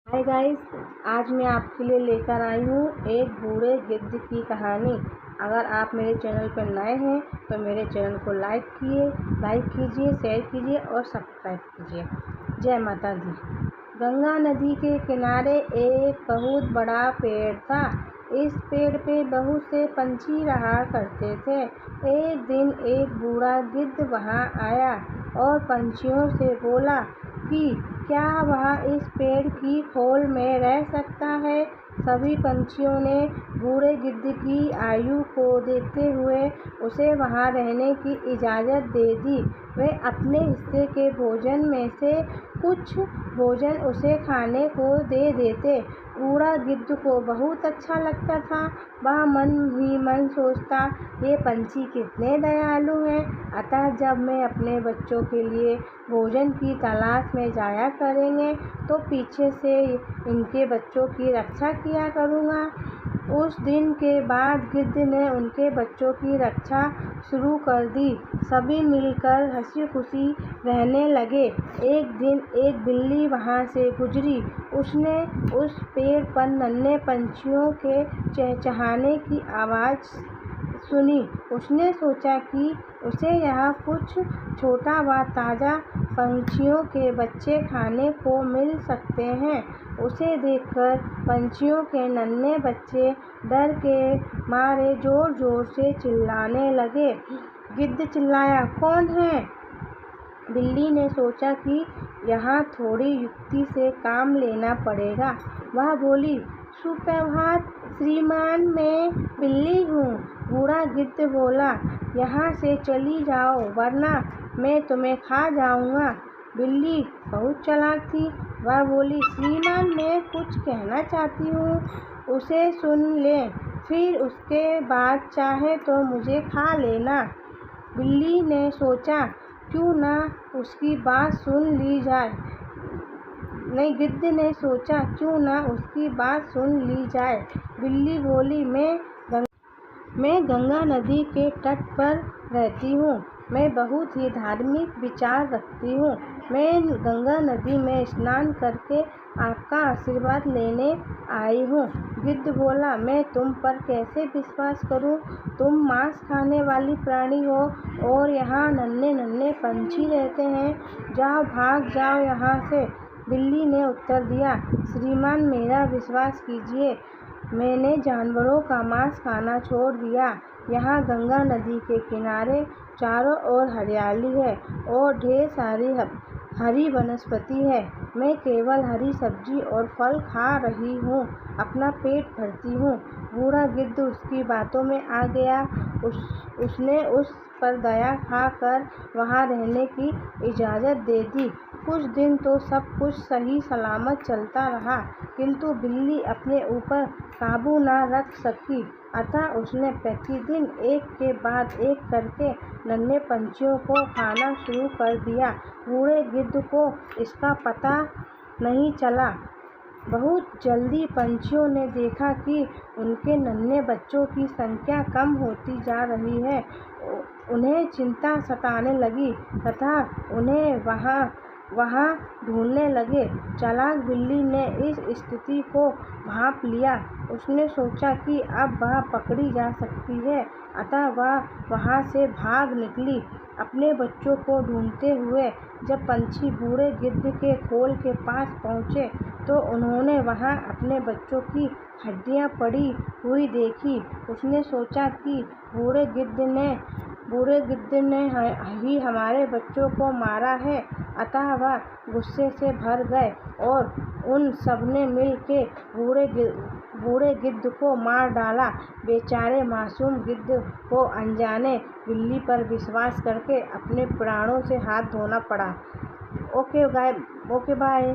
Hi guys, आज मैं आपके लिए लेकर आई हूँ एक बूढ़े गिद्ध की कहानी। अगर आप मेरे चैनल पर नए हैं तो मेरे चैनल को लाइक कीजिए, शेयर कीजिए और सब्सक्राइब कीजिए। जय माता दी। गंगा नदी के किनारे एक बहुत बड़ा पेड़ था। इस पेड़ पे बहुत से पंछी रहा करते थे। एक दिन एक बूढ़ा गिद्ध वहाँ आया और पंछियों से बोला कि क्या वह इस पेड़ की खोल में रह सकता है। सभी पंछियों ने बूढ़े गिद्ध की आयु को देखते हुए उसे वहाँ रहने की इजाज़त दे दी। वे अपने हिस्से के भोजन में से कुछ भोजन उसे खाने को दे देते। बूढ़ा गिद्ध को बहुत अच्छा लगता था। वह मन ही मन सोचता, ये पंछी कितने दयालु हैं। अतः जब मैं अपने बच्चों के लिए भोजन की तलाश में जाया करेंगे तो पीछे से इनके बच्चों की रक्षा किया करूँगा। उस दिन के बाद गिद्ध ने उनके बच्चों की रक्षा शुरू कर दी। सभी मिलकर हंसी खुशी रहने लगे। एक दिन एक बिल्ली वहाँ से गुजरी। उसने उस पेड़ पर नन्हे पंछियों के चहचहाने की आवाज़ सुनी। उसने सोचा कि उसे यहाँ कुछ छोटा व ताज़ा पंछियों के बच्चे खाने को मिल सकते हैं। उसे देखकर पंछियों के नन्हे बच्चे डर के मारे जोर जोर से चिल्लाने लगे। गिद्ध चिल्लाया, कौन है? बिल्ली ने सोचा कि यहाँ थोड़ी युक्ति से काम लेना पड़ेगा। वह बोली, सुप्रभात श्रीमान, मैं बिल्ली हूँ। बूढ़ा गिद्ध बोला, यहाँ से चली जाओ वरना मैं तुम्हें खा जाऊँगा। बिल्ली बहुत चालाक थी। वह बोली, श्रीमान, मैं कुछ कहना चाहती हूँ, उसे सुन लें, फिर उसके बाद चाहे तो मुझे खा लेना। बिल्ली ने सोचा, क्यों ना उसकी बात सुन ली जाए। गिद्ध ने सोचा, क्यों ना उसकी बात सुन ली जाए। बिल्ली बोली, मैं गंगा नदी के तट पर रहती हूँ। मैं बहुत ही धार्मिक विचार रखती हूँ। मैं गंगा नदी में स्नान करके आपका आशीर्वाद लेने आई हूँ। गिद्ध बोला, मैं तुम पर कैसे विश्वास करूँ? तुम मांस खाने वाली प्राणी हो और यहाँ नन्हे नन्हे पंछी रहते हैं। जाओ, भाग जाओ यहाँ से। बिल्ली ने उत्तर दिया, श्रीमान, मेरा विश्वास कीजिए, मैंने जानवरों का मांस खाना छोड़ दिया। यहाँ गंगा नदी के किनारे चारों ओर हरियाली है और ढेर सारी हरी वनस्पति है। मैं केवल हरी सब्जी और फल खा रही हूँ, अपना पेट भरती हूँ। बूढ़ा गिद्ध उसकी बातों में आ गया। उसने उस पर दया खाकर वहाँ रहने की इजाज़त दे दी। कुछ दिन तो सब कुछ सही सलामत चलता रहा, किंतु बिल्ली अपने ऊपर काबू न रख सकी। अतः उसने प्रतिदिन एक के बाद एक करके नन्हे पंछियों को खाना शुरू कर दिया। बूढ़े गिद्ध को इसका पता नहीं चला। बहुत जल्दी पंछियों ने देखा कि उनके नन्हे बच्चों की संख्या कम होती जा रही है। उन्हें चिंता सताने लगी तथा उन्हें वहाँ ढूंढने लगे। चालाक बिल्ली ने इस स्थिति को भांप लिया। उसने सोचा कि अब वह पकड़ी जा सकती है, अतः वह वहाँ से भाग निकली अपने बच्चों को ढूंढते हुए। जब पंछी बूढ़े गिद्ध के खोल के पास पहुँचे तो उन्होंने वहाँ अपने बच्चों की हड्डियाँ पड़ी हुई देखी। उसने सोचा कि बूढ़े गिद्ध ने ही हमारे बच्चों को मारा है। अतः वह गुस्से से भर गए और उन सबने मिल के बूढ़े गिद्ध को मार डाला। बेचारे मासूम गिद्ध को अनजाने बिल्ली पर विश्वास करके अपने प्राणों से हाथ धोना पड़ा। Okay bye.